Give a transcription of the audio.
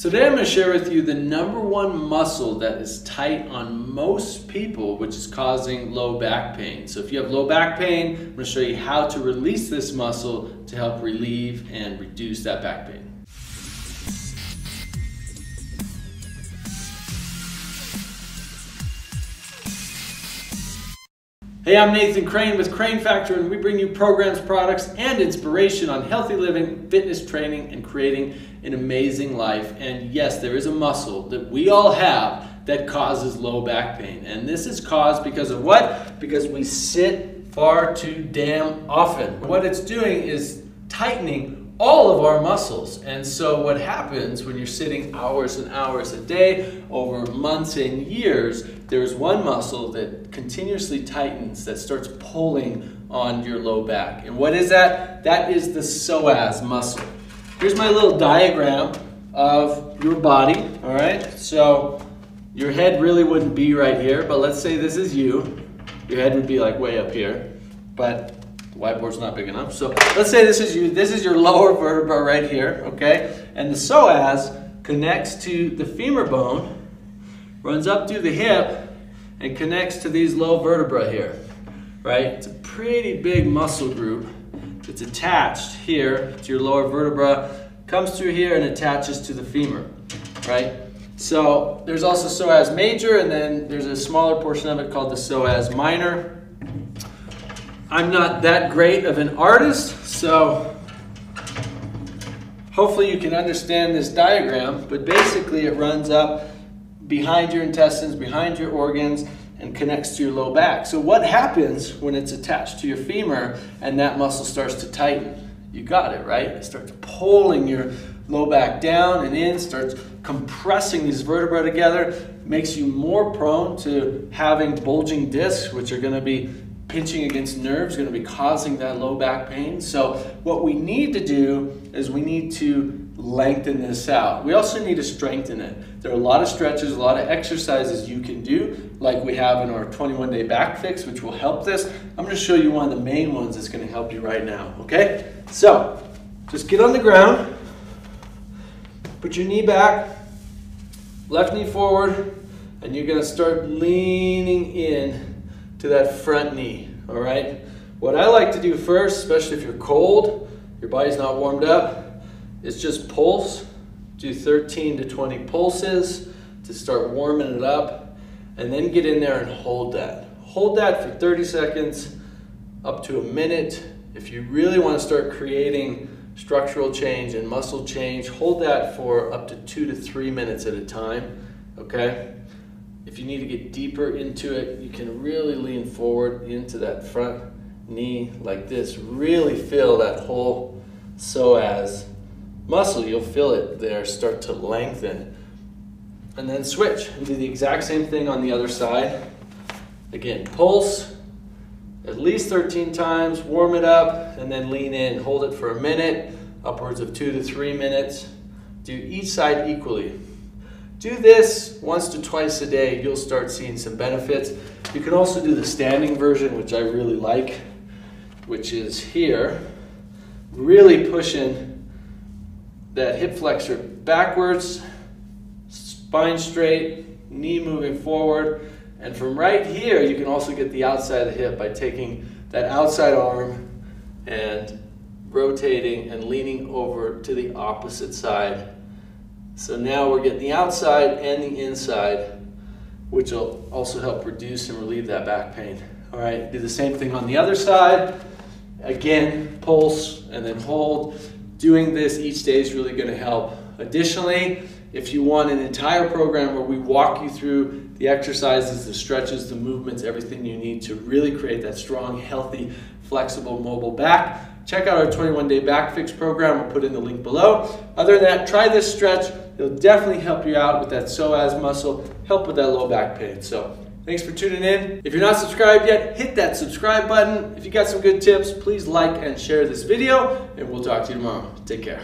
So today I'm going to share with you the #1 muscle that is tight on most people, which is causing low back pain. So if you have low back pain, I'm going to show you how to release this muscle to help relieve and reduce that back pain. Hey, I'm Nathan Crane with Crane Factor, and we bring you programs, products, and inspiration on healthy living, fitness training, and creating an amazing life. And yes, there is a muscle that we all have that causes low back pain. And this is caused because of what? Because we sit far too damn often. What it's doing is tightening all of our muscles. And so what happens when you're sitting hours and hours a day over months and years, there's one muscle that continuously tightens, that starts pulling on your low back. And what is that? That is the psoas muscle. Here's my little diagram of your body, all right? So your head really wouldn't be right here, but let's say this is you. Your head would be like way up here, but the whiteboard's not big enough. So let's say this is you. This is your lower vertebra right here, okay? And the psoas connects to the femur bone, runs up through the hip, and connects to these low vertebrae here, right? It's a pretty big muscle group. It's attached here to your lower vertebra, comes through here and attaches to the femur, right? So there's also psoas major, and then there's a smaller portion of it called the psoas minor. I'm not that great of an artist, so hopefully you can understand this diagram, but basically it runs up behind your intestines, behind your organs, and connects to your low back. So what happens when it's attached to your femur and that muscle starts to tighten? You got it, right? It starts pulling your low back down and in, starts compressing these vertebrae together, makes you more prone to having bulging discs, which are going to be pinching against nerves, going to be causing that low back pain. So what we need to do is we need to lengthen this out. We also need to strengthen it. There are a lot of stretches, a lot of exercises you can do, like we have in our 21-day back fix, which will help this. I'm going to show you one of the main ones that's going to help you right now, okay? So just get on the ground, put your knee back, left knee forward, and you're going to start leaning in to that front knee, all right? What I like to do first, especially if you're cold, your body's not warmed up, is just pulse. Do 13 to 20 pulses to start warming it up, and then get in there and hold that. Hold that for 30 seconds, up to a minute. If you really want to start creating structural change and muscle change, hold that for up to 2 to 3 minutes at a time, okay? If you need to get deeper into it, you can really lean forward into that front knee like this. Really feel that whole psoas muscle. You'll feel it there start to lengthen. And then switch and do the exact same thing on the other side. Again, pulse at least 13 times, warm it up, and then lean in. Hold it for a minute, upwards of 2 to 3 minutes. Do each side equally. Do this once to twice a day. You'll start seeing some benefits. You can also do the standing version, which I really like, which is here. Really pushing that hip flexor backwards, spine straight, knee moving forward. And from right here, you can also get the outside of the hip by taking that outside arm and rotating and leaning over to the opposite side. So now we're getting the outside and the inside, which will also help reduce and relieve that back pain. All right, do the same thing on the other side. Again, pulse and then hold. Doing this each day is really going to help. Additionally, if you want an entire program where we walk you through the exercises, the stretches, the movements, everything you need to really create that strong, healthy, flexible, mobile back, check out our 21-day back fix program. We'll put in the link below. Other than that, try this stretch. It'll definitely help you out with that psoas muscle, help with that low back pain. So thanks for tuning in. If you're not subscribed yet, hit that subscribe button. If you got some good tips, please like and share this video, and we'll talk to you tomorrow. Take care.